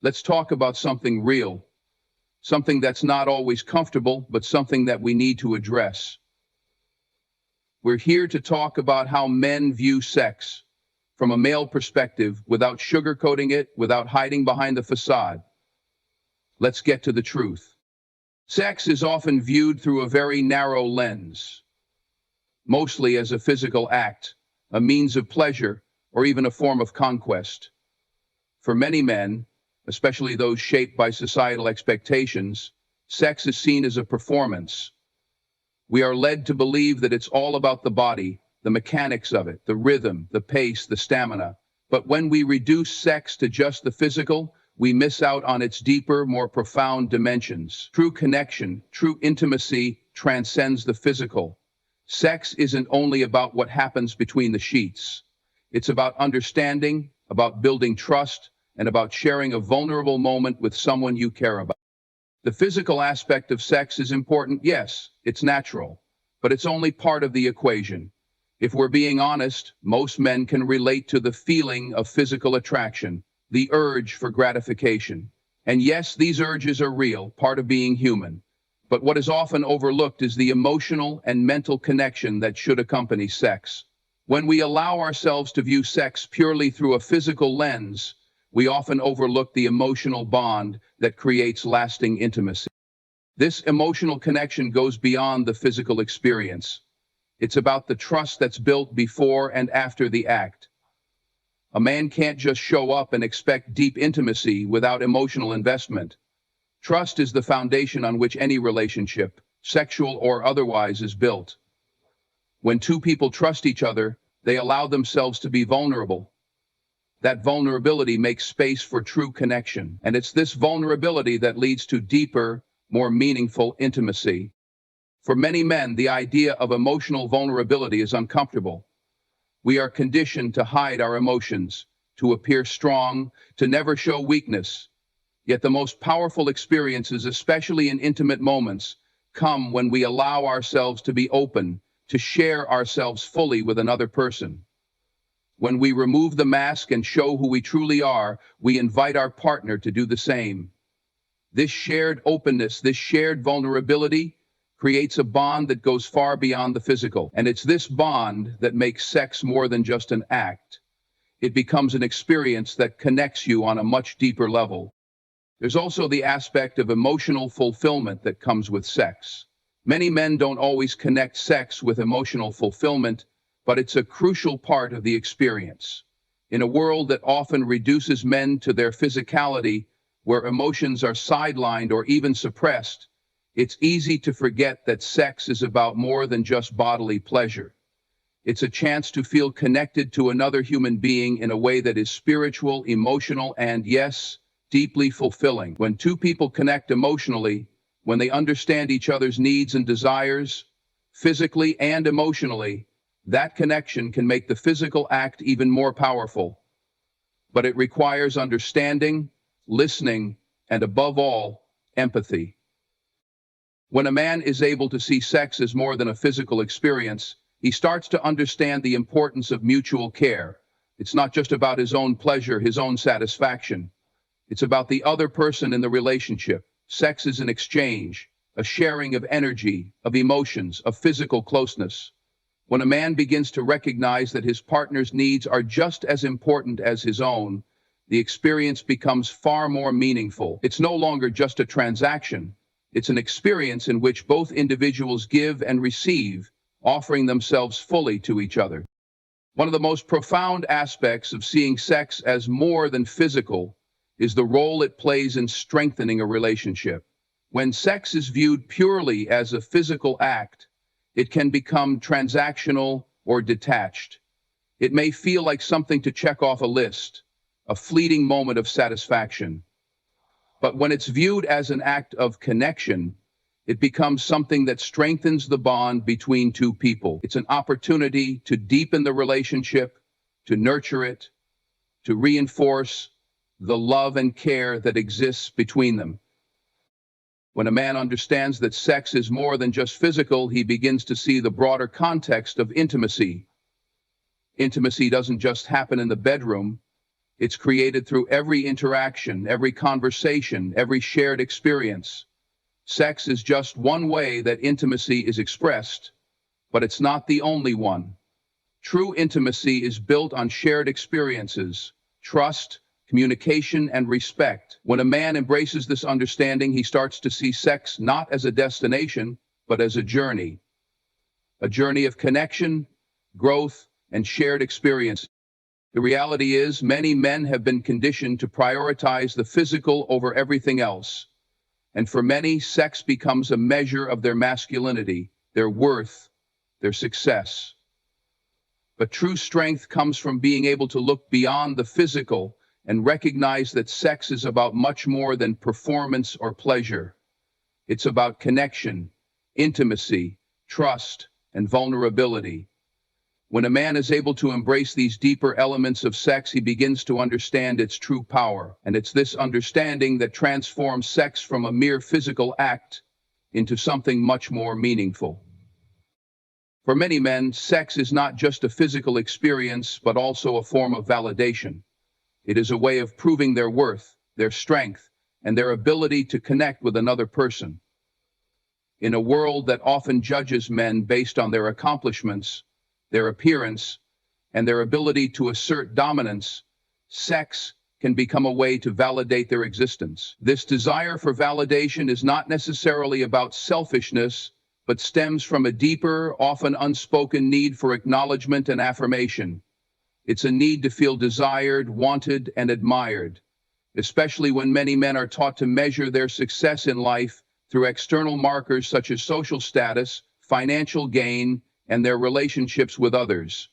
Let's talk about something real, something that's not always comfortable, but something that we need to address. We're here to talk about how men view sex from a male perspective without sugarcoating it, without hiding behind the facade. Let's get to the truth. Sex is often viewed through a very narrow lens, mostly as a physical act, a means of pleasure, or even a form of conquest. For many men, especially those shaped by societal expectations, sex is seen as a performance. We are led to believe that it's all about the body, the mechanics of it, the rhythm, the pace, the stamina. But when we reduce sex to just the physical, we miss out on its deeper, more profound dimensions. True connection, true intimacy transcends the physical. Sex isn't only about what happens between the sheets. It's about understanding, about building trust, and about sharing a vulnerable moment with someone you care about. The physical aspect of sex is important, yes, it's natural, but it's only part of the equation. If we're being honest, most men can relate to the feeling of physical attraction, the urge for gratification. And yes, these urges are real, part of being human. But what is often overlooked is the emotional and mental connection that should accompany sex. When we allow ourselves to view sex purely through a physical lens, we often overlook the emotional bond that creates lasting intimacy. This emotional connection goes beyond the physical experience. It's about the trust that's built before and after the act. A man can't just show up and expect deep intimacy without emotional investment. Trust is the foundation on which any relationship, sexual or otherwise, is built. When two people trust each other, they allow themselves to be vulnerable. That vulnerability makes space for true connection, and it's this vulnerability that leads to deeper, more meaningful intimacy. For many men, the idea of emotional vulnerability is uncomfortable. We are conditioned to hide our emotions, to appear strong, to never show weakness. Yet the most powerful experiences, especially in intimate moments, come when we allow ourselves to be open, to share ourselves fully with another person. When we remove the mask and show who we truly are, we invite our partner to do the same. This shared openness, this shared vulnerability, creates a bond that goes far beyond the physical. And it's this bond that makes sex more than just an act. It becomes an experience that connects you on a much deeper level. There's also the aspect of emotional fulfillment that comes with sex. Many men don't always connect sex with emotional fulfillment, but it's a crucial part of the experience. In a world that often reduces men to their physicality, where emotions are sidelined or even suppressed, it's easy to forget that sex is about more than just bodily pleasure. It's a chance to feel connected to another human being in a way that is spiritual, emotional, and, yes, deeply fulfilling. When two people connect emotionally, when they understand each other's needs and desires, physically and emotionally, that connection can make the physical act even more powerful. But it requires understanding, listening, and above all, empathy. When a man is able to see sex as more than a physical experience, he starts to understand the importance of mutual care. It's not just about his own pleasure, his own satisfaction. It's about the other person in the relationship. Sex is an exchange, a sharing of energy, of emotions, of physical closeness. When a man begins to recognize that his partner's needs are just as important as his own, the experience becomes far more meaningful. It's no longer just a transaction. It's an experience in which both individuals give and receive, offering themselves fully to each other. One of the most profound aspects of seeing sex as more than physical is the role it plays in strengthening a relationship. When sex is viewed purely as a physical act, it can become transactional or detached. It may feel like something to check off a list, a fleeting moment of satisfaction. But when it's viewed as an act of connection, it becomes something that strengthens the bond between two people. It's an opportunity to deepen the relationship, to nurture it, to reinforce the love and care that exists between them. When a man understands that sex is more than just physical, he begins to see the broader context of intimacy. Intimacy doesn't just happen in the bedroom, It's created through every interaction, every conversation, every shared experience. Sex is just one way that intimacy is expressed, but it's not the only one. True intimacy is built on shared experiences, trust, communication, and respect. When a man embraces this understanding, he starts to see sex not as a destination, but as a journey of connection, growth, and shared experience. The reality is, many men have been conditioned to prioritize the physical over everything else. And for many, sex becomes a measure of their masculinity, their worth, their success. But true strength comes from being able to look beyond the physical and recognize that sex is about much more than performance or pleasure. It's about connection, intimacy, trust, and vulnerability. When a man is able to embrace these deeper elements of sex, he begins to understand its true power. And it's this understanding that transforms sex from a mere physical act into something much more meaningful. For many men, sex is not just a physical experience, but also a form of validation. It is a way of proving their worth, their strength, and their ability to connect with another person. In a world that often judges men based on their accomplishments, their appearance, and their ability to assert dominance, sex can become a way to validate their existence. This desire for validation is not necessarily about selfishness, but stems from a deeper, often unspoken need for acknowledgement and affirmation. It's a need to feel desired, wanted, and admired, especially when many men are taught to measure their success in life through external markers such as social status, financial gain, and their relationships with others,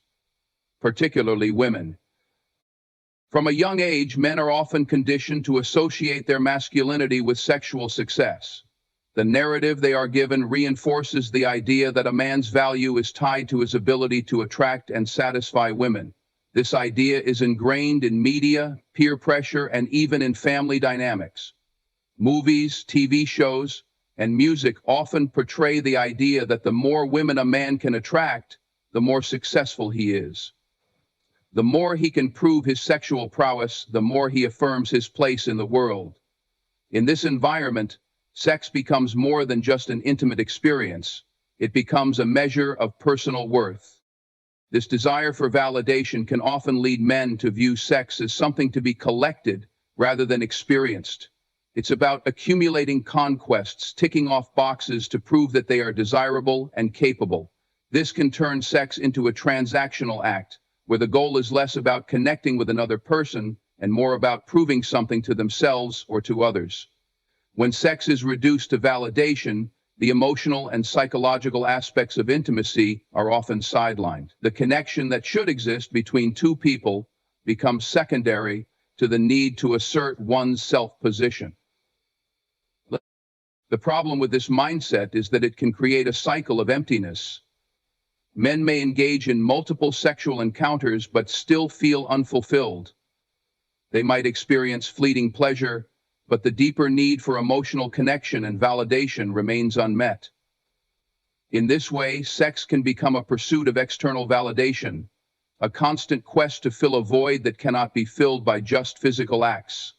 particularly women. From a young age, men are often conditioned to associate their masculinity with sexual success. The narrative they are given reinforces the idea that a man's value is tied to his ability to attract and satisfy women. This idea is ingrained in media, peer pressure, and even in family dynamics. Movies, TV shows, and music often portray the idea that the more women a man can attract, the more successful he is. The more he can prove his sexual prowess, the more he affirms his place in the world. In this environment, sex becomes more than just an intimate experience. It becomes a measure of personal worth. This desire for validation can often lead men to view sex as something to be collected rather than experienced. It's about accumulating conquests, ticking off boxes to prove that they are desirable and capable. This can turn sex into a transactional act, where the goal is less about connecting with another person and more about proving something to themselves or to others. When sex is reduced to validation, the emotional and psychological aspects of intimacy are often sidelined. The connection that should exist between two people becomes secondary to the need to assert one's self-position. The problem with this mindset is that it can create a cycle of emptiness. Men may engage in multiple sexual encounters but still feel unfulfilled. They might experience fleeting pleasure, but the deeper need for emotional connection and validation remains unmet. In this way, sex can become a pursuit of external validation, a constant quest to fill a void that cannot be filled by just physical acts.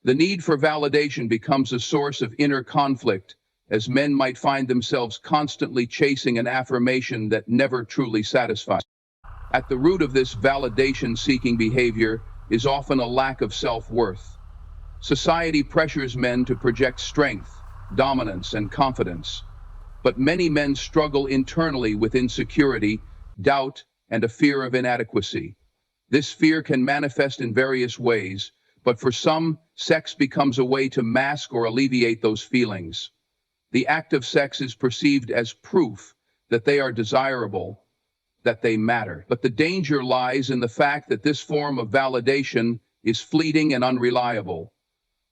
The need for validation becomes a source of inner conflict, as men might find themselves constantly chasing an affirmation that never truly satisfies. At the root of this validation-seeking behavior is often a lack of self-worth. Society pressures men to project strength, dominance, and confidence. But many men struggle internally with insecurity, doubt, and a fear of inadequacy. This fear can manifest in various ways, but for some, sex becomes a way to mask or alleviate those feelings. The act of sex is perceived as proof that they are desirable, that they matter. But the danger lies in the fact that this form of validation is fleeting and unreliable.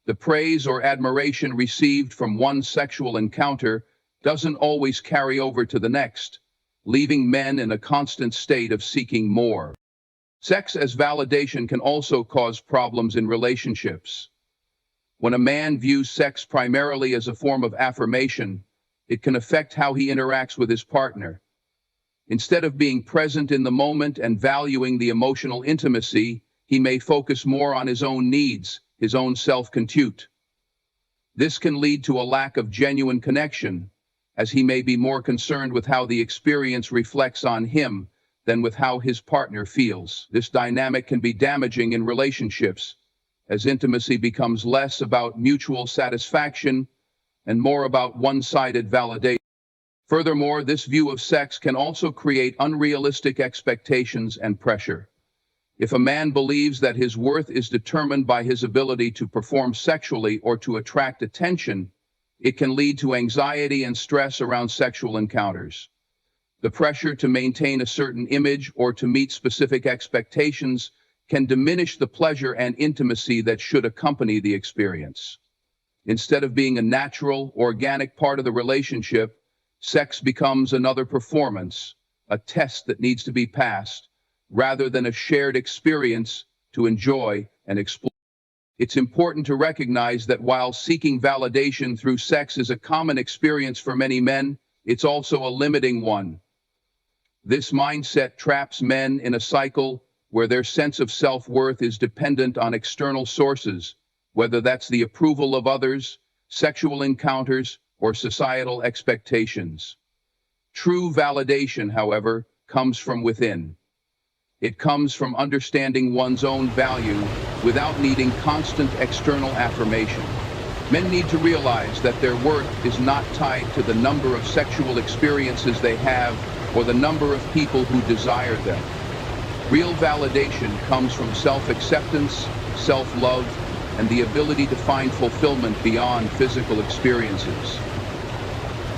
The praise or admiration received from one sexual encounter doesn't always carry over to the next, leaving men in a constant state of seeking more. Sex as validation can also cause problems in relationships. When a man views sex primarily as a form of affirmation, it can affect how he interacts with his partner. Instead of being present in the moment and valuing the emotional intimacy, he may focus more on his own needs, his own self-content. This can lead to a lack of genuine connection, as he may be more concerned with how the experience reflects on him than with how his partner feels. This dynamic can be damaging in relationships, as intimacy becomes less about mutual satisfaction and more about one-sided validation. Furthermore, this view of sex can also create unrealistic expectations and pressure. If a man believes that his worth is determined by his ability to perform sexually or to attract attention, it can lead to anxiety and stress around sexual encounters. The pressure to maintain a certain image or to meet specific expectations can diminish the pleasure and intimacy that should accompany the experience. Instead of being a natural, organic part of the relationship, sex becomes another performance, a test that needs to be passed, rather than a shared experience to enjoy and explore. It's important to recognize that while seeking validation through sex is a common experience for many men, it's also a limiting one. This mindset traps men in a cycle where their sense of self-worth is dependent on external sources, whether that's the approval of others, sexual encounters, or societal expectations. True validation, however, comes from within. It comes from understanding one's own value without needing constant external affirmation. Men need to realize that their worth is not tied to the number of sexual experiences they have or the number of people who desire them. Real validation comes from self-acceptance, self-love, and the ability to find fulfillment beyond physical experiences.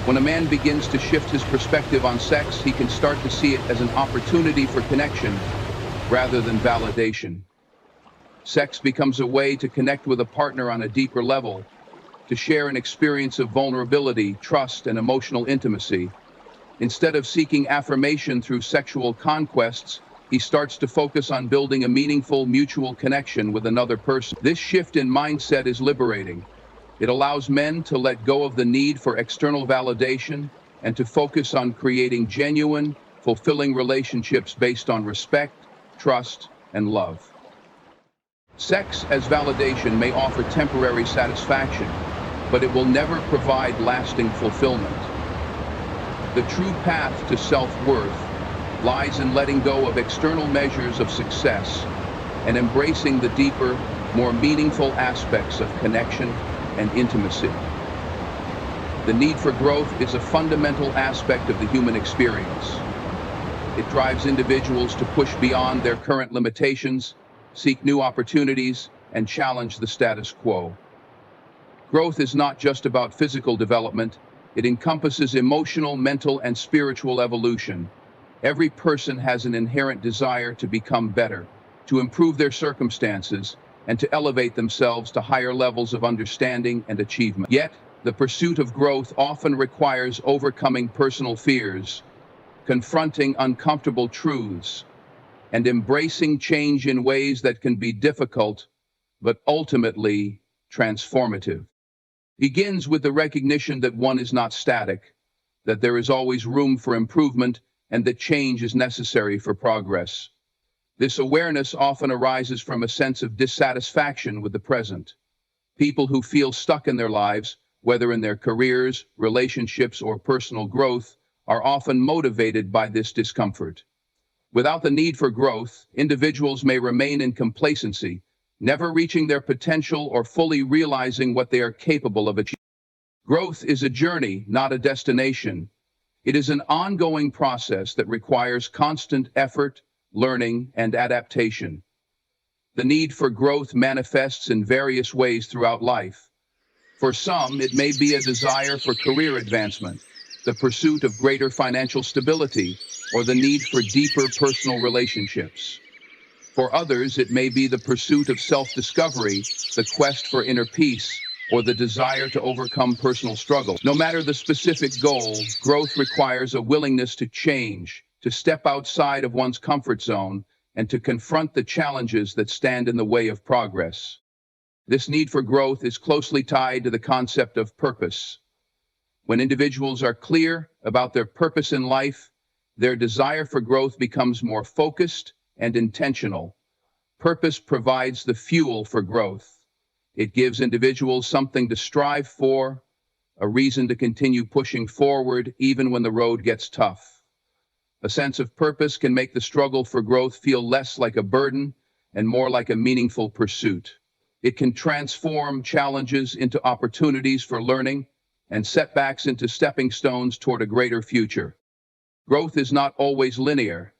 When a man begins to shift his perspective on sex, he can start to see it as an opportunity for connection rather than validation. Sex becomes a way to connect with a partner on a deeper level, to share an experience of vulnerability, trust, and emotional intimacy. Instead of seeking affirmation through sexual conquests, he starts to focus on building a meaningful mutual connection with another person. This shift in mindset is liberating. It allows men to let go of the need for external validation and to focus on creating genuine, fulfilling relationships based on respect, trust, and love. Sex as validation may offer temporary satisfaction, but it will never provide lasting fulfillment. The true path to self-worth lies in letting go of external measures of success and embracing the deeper, more meaningful aspects of connection and intimacy. The need for growth is a fundamental aspect of the human experience. It drives individuals to push beyond their current limitations, seek new opportunities, and challenge the status quo. Growth is not just about physical development, it encompasses emotional, mental, and spiritual evolution. Every person has an inherent desire to become better, to improve their circumstances, and to elevate themselves to higher levels of understanding and achievement. Yet, the pursuit of growth often requires overcoming personal fears, confronting uncomfortable truths, and embracing change in ways that can be difficult, but ultimately transformative. It begins with the recognition that one is not static, that there is always room for improvement, and that change is necessary for progress. This awareness often arises from a sense of dissatisfaction with the present. People who feel stuck in their lives, whether in their careers, relationships, or personal growth, are often motivated by this discomfort. Without the need for growth, individuals may remain in complacency, never reaching their potential or fully realizing what they are capable of achieving. Growth is a journey, not a destination. It is an ongoing process that requires constant effort, learning, and adaptation. The need for growth manifests in various ways throughout life. For some, it may be a desire for career advancement, the pursuit of greater financial stability, or the need for deeper personal relationships. For others, it may be the pursuit of self-discovery, the quest for inner peace, or the desire to overcome personal struggles. No matter the specific goal, growth requires a willingness to change, to step outside of one's comfort zone, and to confront the challenges that stand in the way of progress. This need for growth is closely tied to the concept of purpose. When individuals are clear about their purpose in life, their desire for growth becomes more focused and intentional. Purpose provides the fuel for growth. It gives individuals something to strive for, a reason to continue pushing forward even when the road gets tough. A sense of purpose can make the struggle for growth feel less like a burden and more like a meaningful pursuit. It can transform challenges into opportunities for learning and setbacks into stepping stones toward a greater future. Growth is not always linear.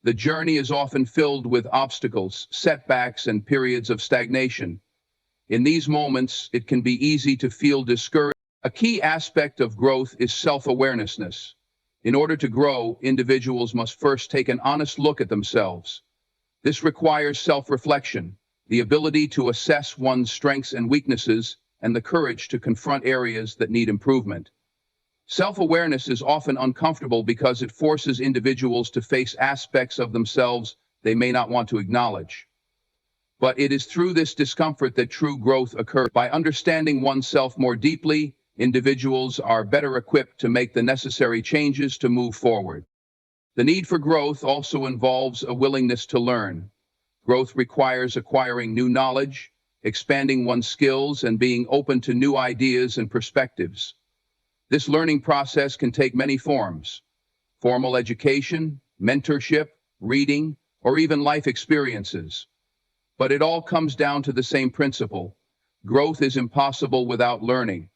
The journey is often filled with obstacles, setbacks, and periods of stagnation. In these moments, it can be easy to feel discouraged. A key aspect of growth is self-awareness. In order to grow, individuals must first take an honest look at themselves. This requires self-reflection, the ability to assess one's strengths and weaknesses, and the courage to confront areas that need improvement. Self-awareness is often uncomfortable because it forces individuals to face aspects of themselves they may not want to acknowledge. But it is through this discomfort that true growth occurs. By understanding oneself more deeply, individuals are better equipped to make the necessary changes to move forward. The need for growth also involves a willingness to learn. Growth requires acquiring new knowledge, expanding one's skills, and being open to new ideas and perspectives. This learning process can take many forms: formal education, mentorship, reading, or even life experiences. But it all comes down to the same principle: growth is impossible without learning.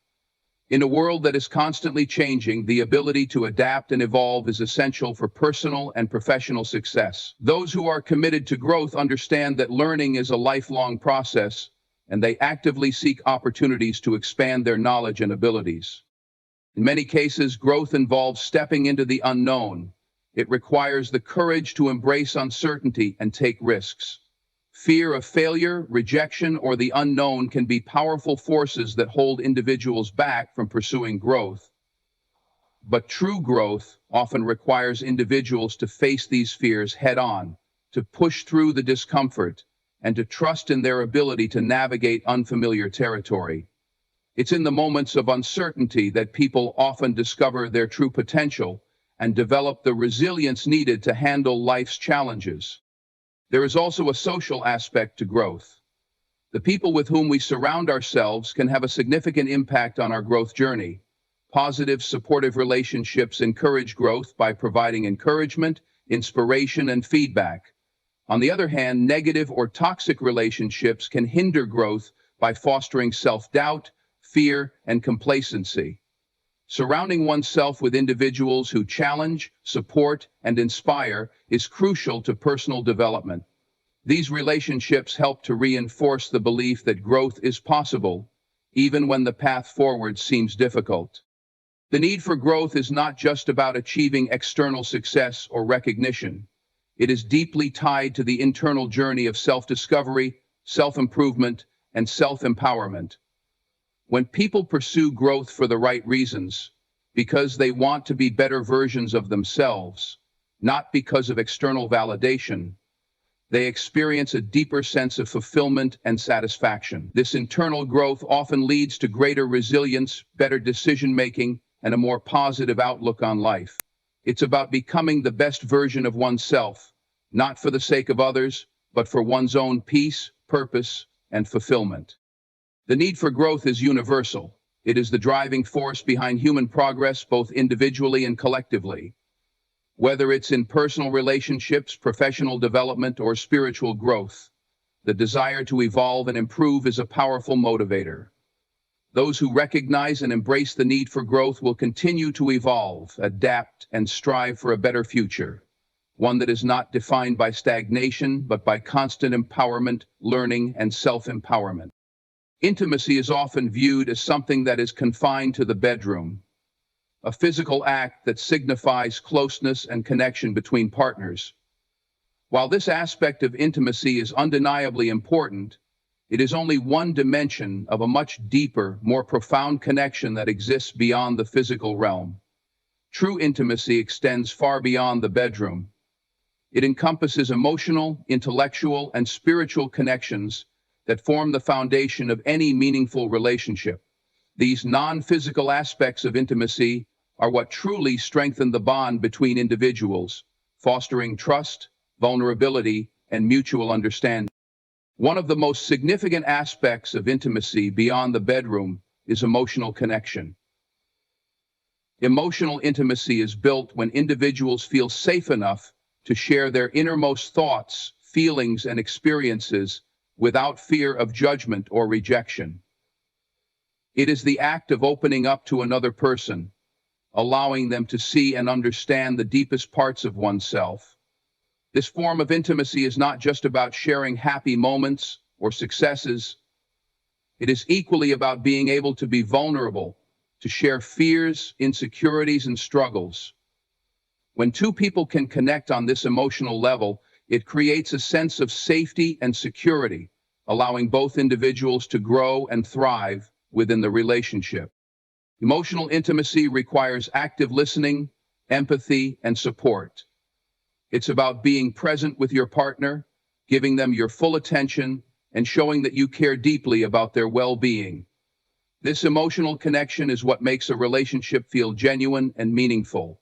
In a world that is constantly changing, the ability to adapt and evolve is essential for personal and professional success. Those who are committed to growth understand that learning is a lifelong process, and they actively seek opportunities to expand their knowledge and abilities. In many cases, growth involves stepping into the unknown. It requires the courage to embrace uncertainty and take risks. Fear of failure, rejection, or the unknown can be powerful forces that hold individuals back from pursuing growth. But true growth often requires individuals to face these fears head-on, to push through the discomfort, and to trust in their ability to navigate unfamiliar territory. It's in the moments of uncertainty that people often discover their true potential and develop the resilience needed to handle life's challenges. There is also a social aspect to growth. The people with whom we surround ourselves can have a significant impact on our growth journey. Positive, supportive relationships encourage growth by providing encouragement, inspiration, and feedback. On the other hand, negative or toxic relationships can hinder growth by fostering self-doubt, fear, and complacency. Surrounding oneself with individuals who challenge, support, and inspire is crucial to personal development. These relationships help to reinforce the belief that growth is possible, even when the path forward seems difficult. The need for growth is not just about achieving external success or recognition. It is deeply tied to the internal journey of self-discovery, self-improvement, and self-empowerment. When people pursue growth for the right reasons, because they want to be better versions of themselves, not because of external validation, they experience a deeper sense of fulfillment and satisfaction. This internal growth often leads to greater resilience, better decision-making, and a more positive outlook on life. It's about becoming the best version of oneself, not for the sake of others, but for one's own peace, purpose, and fulfillment. The need for growth is universal. It is the driving force behind human progress, both individually and collectively. Whether it's in personal relationships, professional development, or spiritual growth, the desire to evolve and improve is a powerful motivator. Those who recognize and embrace the need for growth will continue to evolve, adapt, and strive for a better future, one that is not defined by stagnation, but by constant empowerment, learning, and self-empowerment. Intimacy is often viewed as something that is confined to the bedroom, a physical act that signifies closeness and connection between partners. While this aspect of intimacy is undeniably important, it is only one dimension of a much deeper, more profound connection that exists beyond the physical realm. True intimacy extends far beyond the bedroom. It encompasses emotional, intellectual, and spiritual connections that form the foundation of any meaningful relationship. These non-physical aspects of intimacy are what truly strengthen the bond between individuals, fostering trust, vulnerability, and mutual understanding. One of the most significant aspects of intimacy beyond the bedroom is emotional connection. Emotional intimacy is built when individuals feel safe enough to share their innermost thoughts, feelings, and experiences without fear of judgment or rejection. It is the act of opening up to another person, allowing them to see and understand the deepest parts of oneself. This form of intimacy is not just about sharing happy moments or successes. It is equally about being able to be vulnerable, to share fears, insecurities, and struggles. When two people can connect on this emotional level, it creates a sense of safety and security, allowing both individuals to grow and thrive within the relationship. Emotional intimacy requires active listening, empathy, and support. It's about being present with your partner, giving them your full attention, and showing that you care deeply about their well-being. This emotional connection is what makes a relationship feel genuine and meaningful.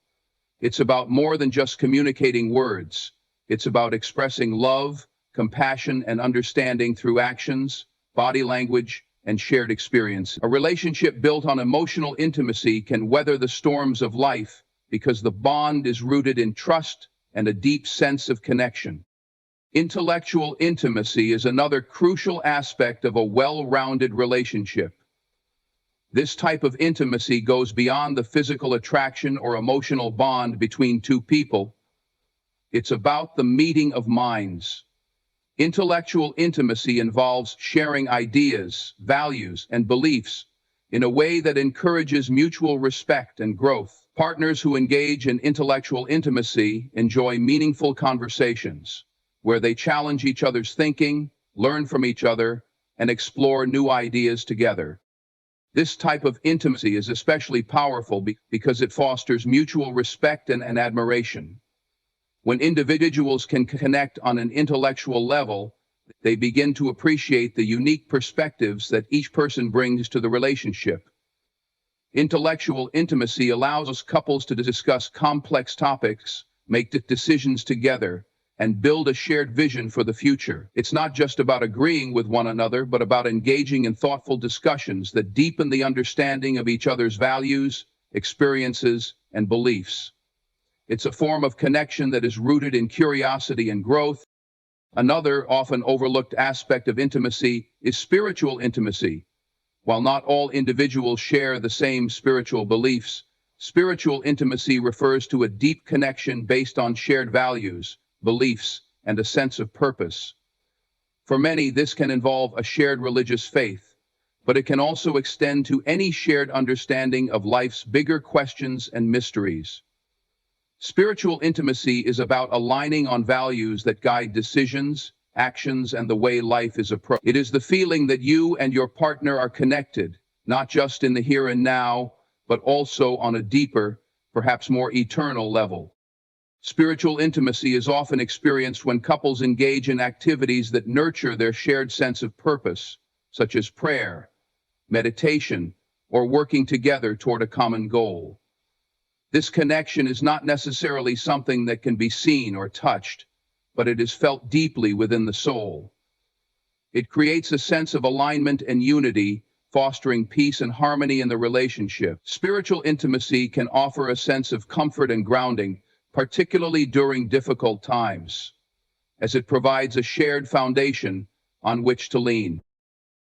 It's about more than just communicating words. It's about expressing love, compassion, and understanding through actions, body language, and shared experience. A relationship built on emotional intimacy can weather the storms of life because the bond is rooted in trust and a deep sense of connection. Intellectual intimacy is another crucial aspect of a well-rounded relationship. This type of intimacy goes beyond the physical attraction or emotional bond between two people. It's about the meeting of minds. Intellectual intimacy involves sharing ideas, values, and beliefs in a way that encourages mutual respect and growth. Partners who engage in intellectual intimacy enjoy meaningful conversations, where they challenge each other's thinking, learn from each other, and explore new ideas together. This type of intimacy is especially powerful because it fosters mutual respect and admiration. When individuals can connect on an intellectual level, they begin to appreciate the unique perspectives that each person brings to the relationship. Intellectual intimacy allows couples to discuss complex topics, make decisions together, and build a shared vision for the future. It's not just about agreeing with one another, but about engaging in thoughtful discussions that deepen the understanding of each other's values, experiences, and beliefs. It's a form of connection that is rooted in curiosity and growth. Another often overlooked aspect of intimacy is spiritual intimacy. While not all individuals share the same spiritual beliefs, spiritual intimacy refers to a deep connection based on shared values, beliefs, and a sense of purpose. For many, this can involve a shared religious faith, but it can also extend to any shared understanding of life's bigger questions and mysteries. Spiritual intimacy is about aligning on values that guide decisions, actions, and the way life is approached. It is the feeling that you and your partner are connected, not just in the here and now, but also on a deeper, perhaps more eternal level. Spiritual intimacy is often experienced when couples engage in activities that nurture their shared sense of purpose, such as prayer, meditation, or working together toward a common goal. This connection is not necessarily something that can be seen or touched, but it is felt deeply within the soul. It creates a sense of alignment and unity, fostering peace and harmony in the relationship. Spiritual intimacy can offer a sense of comfort and grounding, particularly during difficult times, as it provides a shared foundation on which to lean.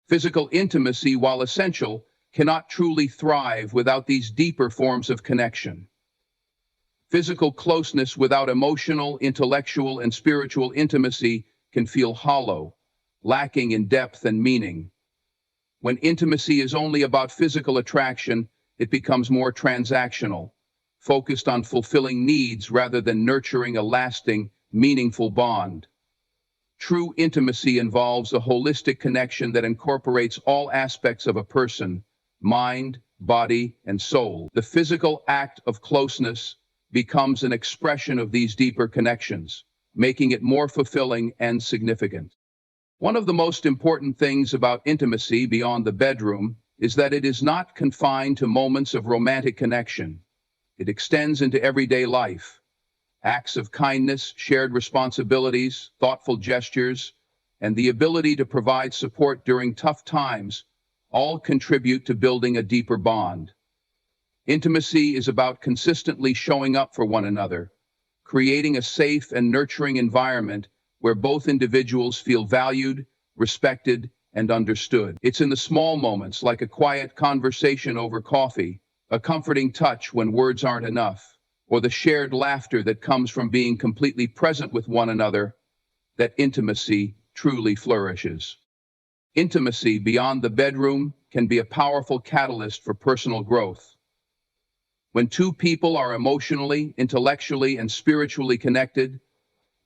Physical intimacy, while essential, cannot truly thrive without these deeper forms of connection. Physical closeness without emotional, intellectual, and spiritual intimacy can feel hollow, lacking in depth and meaning. When intimacy is only about physical attraction, it becomes more transactional, focused on fulfilling needs rather than nurturing a lasting, meaningful bond. True intimacy involves a holistic connection that incorporates all aspects of a person, mind, body, and soul. The physical act of closeness becomes an expression of these deeper connections, making it more fulfilling and significant. One of the most important things about intimacy beyond the bedroom is that it is not confined to moments of romantic connection. It extends into everyday life. Acts of kindness, shared responsibilities, thoughtful gestures, and the ability to provide support during tough times all contribute to building a deeper bond. Intimacy is about consistently showing up for one another, creating a safe and nurturing environment where both individuals feel valued, respected, and understood. It's in the small moments, like a quiet conversation over coffee, a comforting touch when words aren't enough, or the shared laughter that comes from being completely present with one another, that intimacy truly flourishes. Intimacy beyond the bedroom can be a powerful catalyst for personal growth. When two people are emotionally, intellectually, and spiritually connected,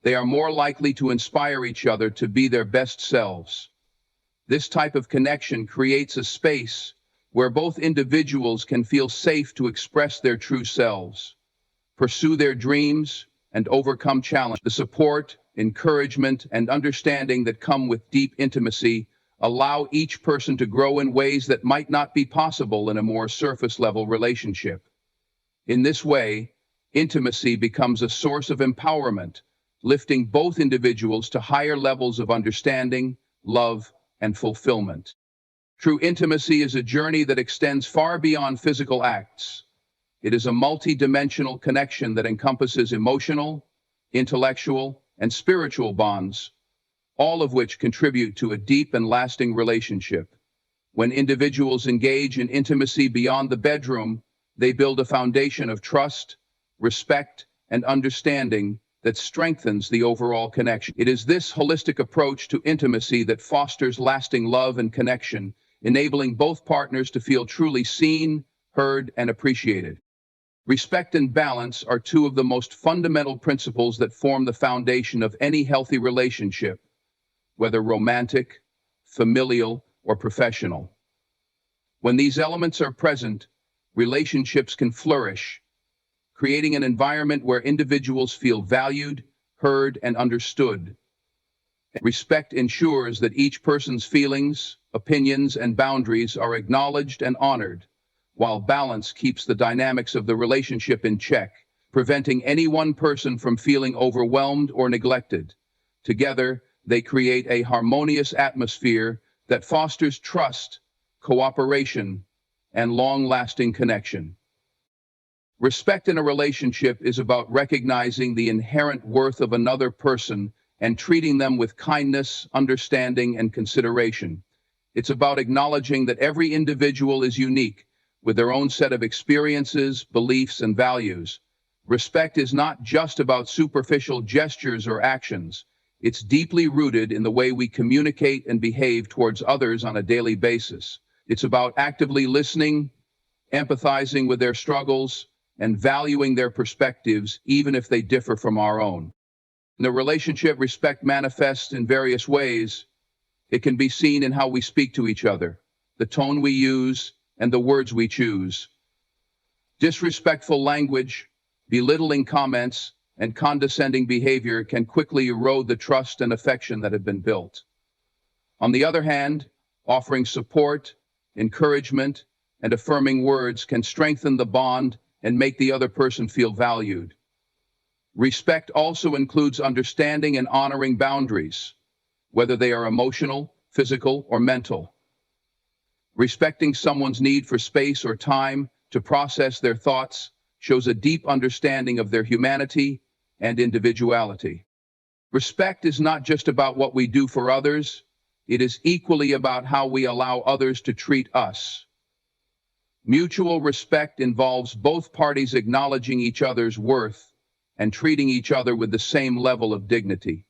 they are more likely to inspire each other to be their best selves. This type of connection creates a space where both individuals can feel safe to express their true selves, pursue their dreams, and overcome challenges. The support, encouragement, and understanding that come with deep intimacy allow each person to grow in ways that might not be possible in a more surface-level relationship. In this way, intimacy becomes a source of empowerment, lifting both individuals to higher levels of understanding, love, and fulfillment. True intimacy is a journey that extends far beyond physical acts. It is a multi-dimensional connection that encompasses emotional, intellectual, and spiritual bonds, all of which contribute to a deep and lasting relationship. When individuals engage in intimacy beyond the bedroom, they build a foundation of trust, respect, and understanding that strengthens the overall connection. It is this holistic approach to intimacy that fosters lasting love and connection, enabling both partners to feel truly seen, heard, and appreciated. Respect and balance are two of the most fundamental principles that form the foundation of any healthy relationship, whether romantic, familial, or professional. When these elements are present, relationships can flourish, creating an environment where individuals feel valued, heard, and understood. Respect ensures that each person's feelings, opinions, and boundaries are acknowledged and honored, while balance keeps the dynamics of the relationship in check, preventing any one person from feeling overwhelmed or neglected. Together, they create a harmonious atmosphere that fosters trust, cooperation, and long-lasting connection. Respect in a relationship is about recognizing the inherent worth of another person and treating them with kindness, understanding, and consideration. It's about acknowledging that every individual is unique, with their own set of experiences, beliefs, and values. Respect is not just about superficial gestures or actions. It's deeply rooted in the way we communicate and behave towards others on a daily basis. It's about actively listening, empathizing with their struggles, and valuing their perspectives, even if they differ from our own. In the relationship, respect manifests in various ways. It can be seen in how we speak to each other, the tone we use, and the words we choose. Disrespectful language, belittling comments, and condescending behavior can quickly erode the trust and affection that have been built. On the other hand, offering support, encouragement, and affirming words can strengthen the bond and make the other person feel valued. Respect also includes understanding and honoring boundaries, whether they are emotional, physical, or mental. Respecting someone's need for space or time to process their thoughts shows a deep understanding of their humanity and individuality. Respect is not just about what we do for others, it is equally about how we allow others to treat us. Mutual respect involves both parties acknowledging each other's worth and treating each other with the same level of dignity.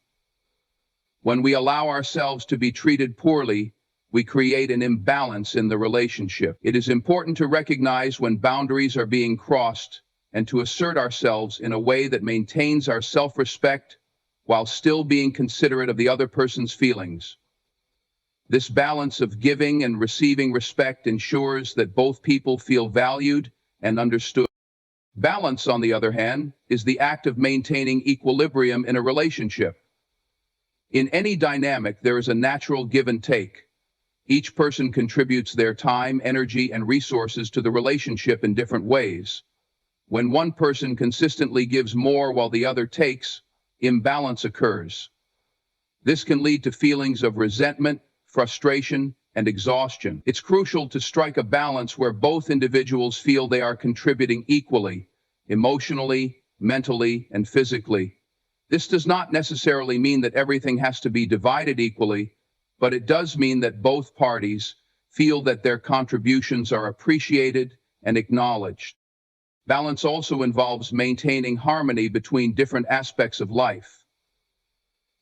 When we allow ourselves to be treated poorly, we create an imbalance in the relationship. It is important to recognize when boundaries are being crossed and to assert ourselves in a way that maintains our self-respect while still being considerate of the other person's feelings. This balance of giving and receiving respect ensures that both people feel valued and understood. Balance, on the other hand, is the act of maintaining equilibrium in a relationship. In any dynamic, there is a natural give and take. Each person contributes their time, energy, and resources to the relationship in different ways. When one person consistently gives more while the other takes, imbalance occurs. This can lead to feelings of resentment, frustration, and exhaustion. It's crucial to strike a balance where both individuals feel they are contributing equally, emotionally, mentally, and physically. This does not necessarily mean that everything has to be divided equally, but it does mean that both parties feel that their contributions are appreciated and acknowledged. Balance also involves maintaining harmony between different aspects of life.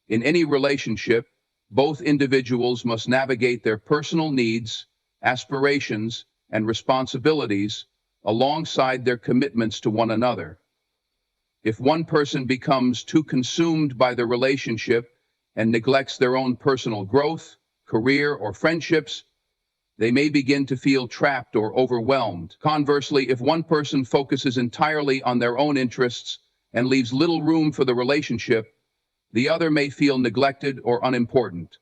In any relationship, both individuals must navigate their personal needs, aspirations, and responsibilities alongside their commitments to one another. If one person becomes too consumed by the relationship and neglects their own personal growth, career, or friendships, they may begin to feel trapped or overwhelmed. Conversely, if one person focuses entirely on their own interests and leaves little room for the relationship, the other may feel neglected or unimportant.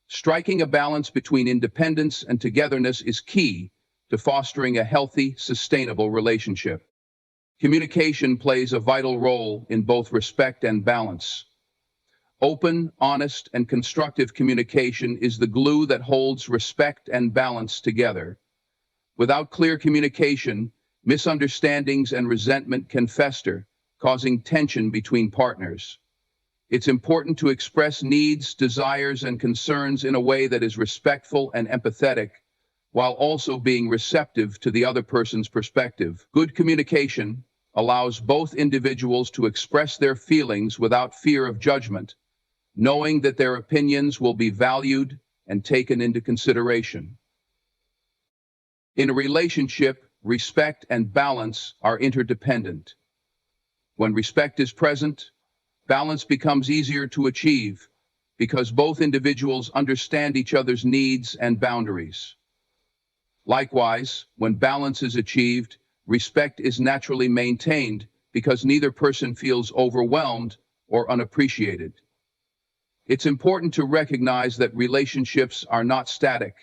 Striking a balance between independence and togetherness is key to fostering a healthy, sustainable relationship. Communication plays a vital role in both respect and balance. Open, honest, and constructive communication is the glue that holds respect and balance together. Without clear communication, misunderstandings and resentment can fester, causing tension between partners. It's important to express needs, desires, and concerns in a way that is respectful and empathetic, while also being receptive to the other person's perspective. Good communication allows both individuals to express their feelings without fear of judgment, knowing that their opinions will be valued and taken into consideration. In a relationship, respect and balance are interdependent. When respect is present, balance becomes easier to achieve because both individuals understand each other's needs and boundaries. Likewise, when balance is achieved, respect is naturally maintained because neither person feels overwhelmed or unappreciated. It's important to recognize that relationships are not static.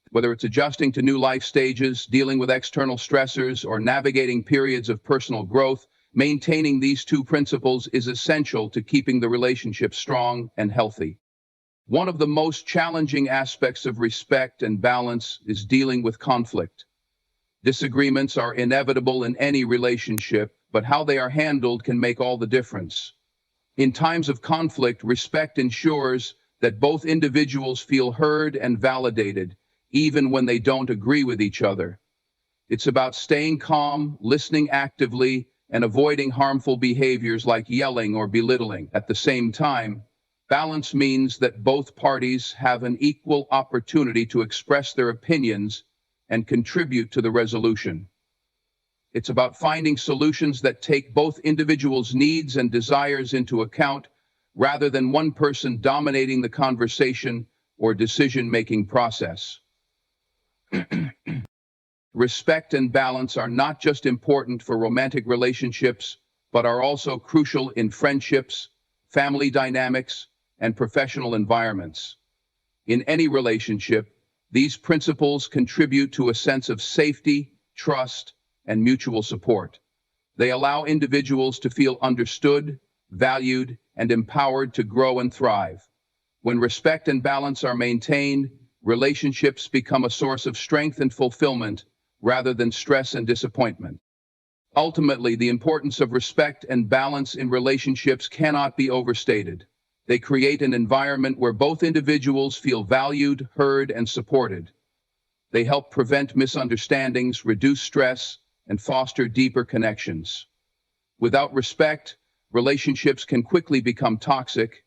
Whether it's adjusting to new life stages, dealing with external stressors, or navigating periods of personal growth, maintaining these two principles is essential to keeping the relationship strong and healthy. One of the most challenging aspects of respect and balance is dealing with conflict. Disagreements are inevitable in any relationship, but how they are handled can make all the difference. In times of conflict, respect ensures that both individuals feel heard and validated, even when they don't agree with each other. It's about staying calm, listening actively, and avoiding harmful behaviors like yelling or belittling. At the same time, balance means that both parties have an equal opportunity to express their opinions and contribute to the resolution. It's about finding solutions that take both individuals' needs and desires into account, rather than one person dominating the conversation or decision-making process. Respect and balance are not just important for romantic relationships, but are also crucial in friendships, family dynamics, and professional environments. In any relationship, these principles contribute to a sense of safety, trust, and mutual support. They allow individuals to feel understood, valued, and empowered to grow and thrive. When respect and balance are maintained, relationships become a source of strength and fulfillment rather than stress and disappointment. Ultimately, the importance of respect and balance in relationships cannot be overstated. They create an environment where both individuals feel valued, heard, and supported. They help prevent misunderstandings, reduce stress, and foster deeper connections. Without respect, relationships can quickly become toxic,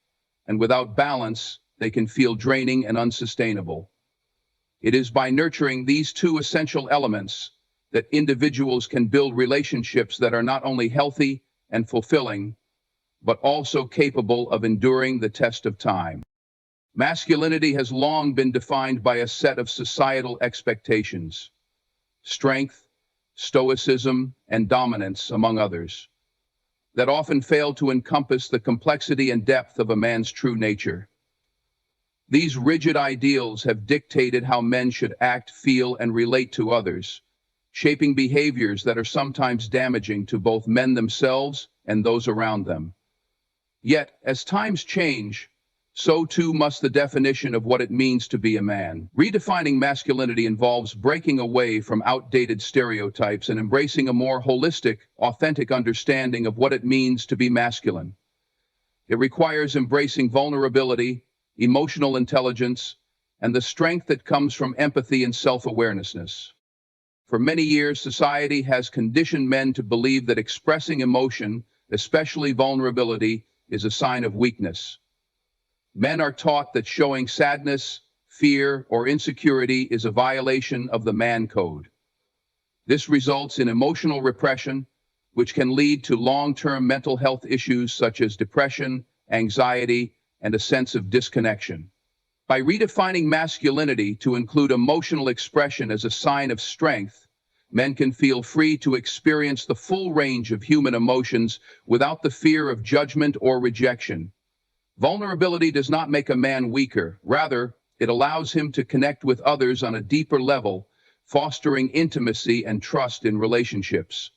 and without balance, they can feel draining and unsustainable. It is by nurturing these two essential elements that individuals can build relationships that are not only healthy and fulfilling, but also capable of enduring the test of time. Masculinity has long been defined by a set of societal expectations: strength, stoicism, and dominance, among others, that often fail to encompass the complexity and depth of a man's true nature. These rigid ideals have dictated how men should act, feel, and relate to others, shaping behaviors that are sometimes damaging to both men themselves and those around them. Yet, as times change, so too must the definition of what it means to be a man. Redefining masculinity involves breaking away from outdated stereotypes and embracing a more holistic, authentic understanding of what it means to be masculine. It requires embracing vulnerability, emotional intelligence, and the strength that comes from empathy and self-awareness. For many years, society has conditioned men to believe that expressing emotion, especially vulnerability, is a sign of weakness. Men are taught that showing sadness, fear, or insecurity is a violation of the man code. This results in emotional repression, which can lead to long-term mental health issues such as depression, anxiety, and a sense of disconnection. By redefining masculinity to include emotional expression as a sign of strength, men can feel free to experience the full range of human emotions without the fear of judgment or rejection. Vulnerability does not make a man weaker. Rather, it allows him to connect with others on a deeper level, fostering intimacy and trust in relationships.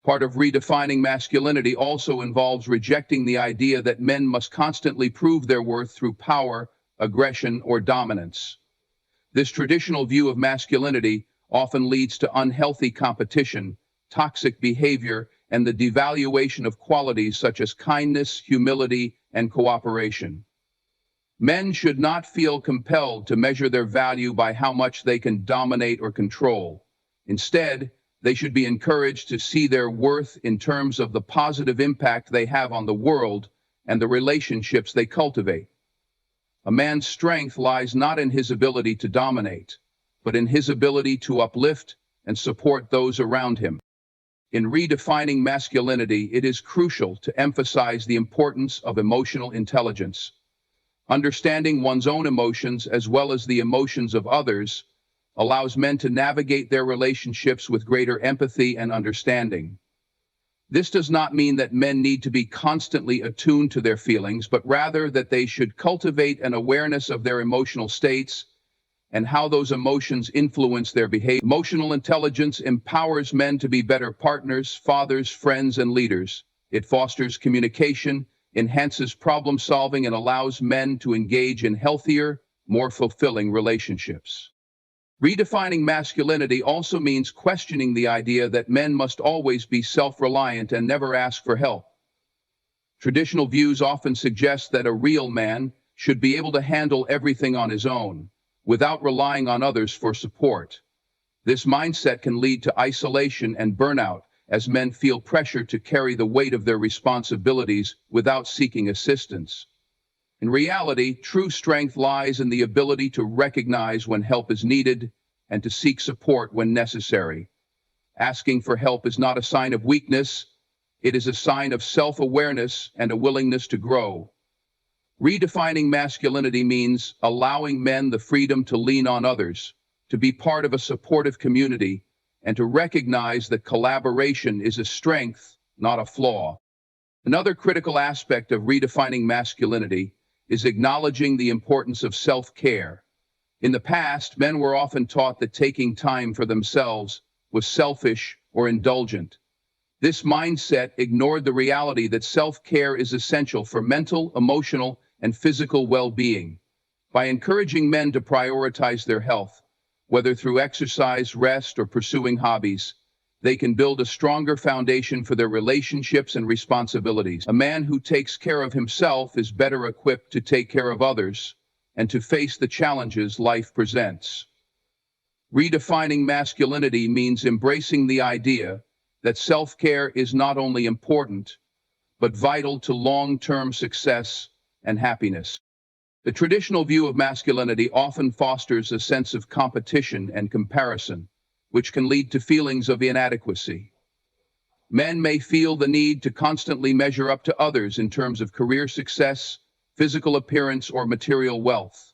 Part of redefining masculinity also involves rejecting the idea that men must constantly prove their worth through power, aggression, or dominance. This traditional view of masculinity often leads to unhealthy competition, toxic behavior, and the devaluation of qualities such as kindness, humility, and cooperation. Men should not feel compelled to measure their value by how much they can dominate or control. Instead, they should be encouraged to see their worth in terms of the positive impact they have on the world and the relationships they cultivate. A man's strength lies not in his ability to dominate, but in his ability to uplift and support those around him. In redefining masculinity, it is crucial to emphasize the importance of emotional intelligence. Understanding one's own emotions as well as the emotions of others allows men to navigate their relationships with greater empathy and understanding. This does not mean that men need to be constantly attuned to their feelings, but rather that they should cultivate an awareness of their emotional states and how those emotions influence their behavior. Emotional intelligence empowers men to be better partners, fathers, friends, and leaders. It fosters communication, enhances problem solving, and allows men to engage in healthier, more fulfilling relationships. Redefining masculinity also means questioning the idea that men must always be self-reliant and never ask for help. Traditional views often suggest that a real man should be able to handle everything on his own, without relying on others for support. This mindset can lead to isolation and burnout, as men feel pressure to carry the weight of their responsibilities without seeking assistance. In reality, true strength lies in the ability to recognize when help is needed and to seek support when necessary. Asking for help is not a sign of weakness, it is a sign of self-awareness and a willingness to grow. Redefining masculinity means allowing men the freedom to lean on others, to be part of a supportive community, and to recognize that collaboration is a strength, not a flaw. Another critical aspect of redefining masculinity is acknowledging the importance of self-care. In the past, men were often taught that taking time for themselves was selfish or indulgent. This mindset ignored the reality that self-care is essential for mental, emotional, and physical well-being. By encouraging men to prioritize their health, whether through exercise, rest, or pursuing hobbies, they can build a stronger foundation for their relationships and responsibilities. A man who takes care of himself is better equipped to take care of others and to face the challenges life presents. Redefining masculinity means embracing the idea that self-care is not only important, but vital to long-term success and happiness. The traditional view of masculinity often fosters a sense of competition and comparison, which can lead to feelings of inadequacy. Men may feel the need to constantly measure up to others in terms of career success, physical appearance, or material wealth.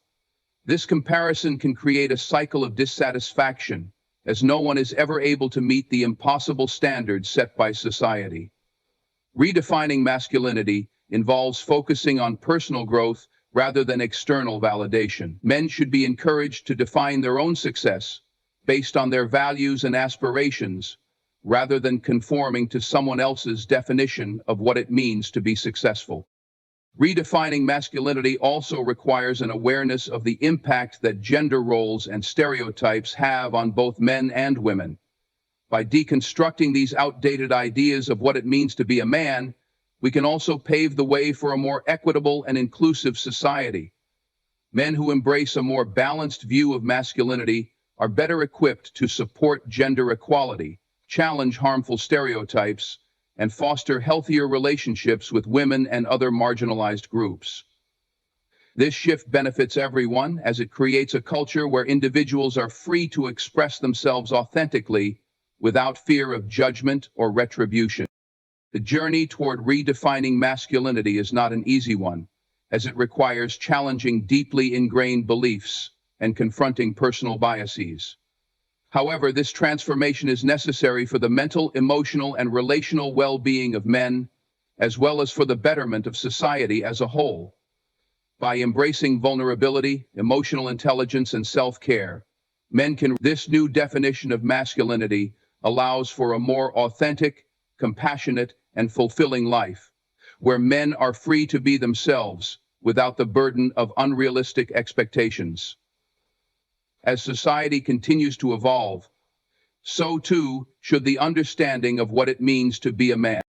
This comparison can create a cycle of dissatisfaction, as no one is ever able to meet the impossible standards set by society. Redefining masculinity involves focusing on personal growth rather than external validation. Men should be encouraged to define their own success based on their values and aspirations, rather than conforming to someone else's definition of what it means to be successful. Redefining masculinity also requires an awareness of the impact that gender roles and stereotypes have on both men and women. By deconstructing these outdated ideas of what it means to be a man, we can also pave the way for a more equitable and inclusive society. Men who embrace a more balanced view of masculinity are better equipped to support gender equality, challenge harmful stereotypes, and foster healthier relationships with women and other marginalized groups. This shift benefits everyone as it creates a culture where individuals are free to express themselves authentically without fear of judgment or retribution. The journey toward redefining masculinity is not an easy one, as it requires challenging deeply ingrained beliefs and confronting personal biases. However, this transformation is necessary for the mental, emotional, and relational well-being of men, as well as for the betterment of society as a whole. By embracing vulnerability, emotional intelligence, and self-care, men can. This new definition of masculinity allows for a more authentic, compassionate, and fulfilling life, where men are free to be themselves without the burden of unrealistic expectations. As society continues to evolve, so too should the understanding of what it means to be a man.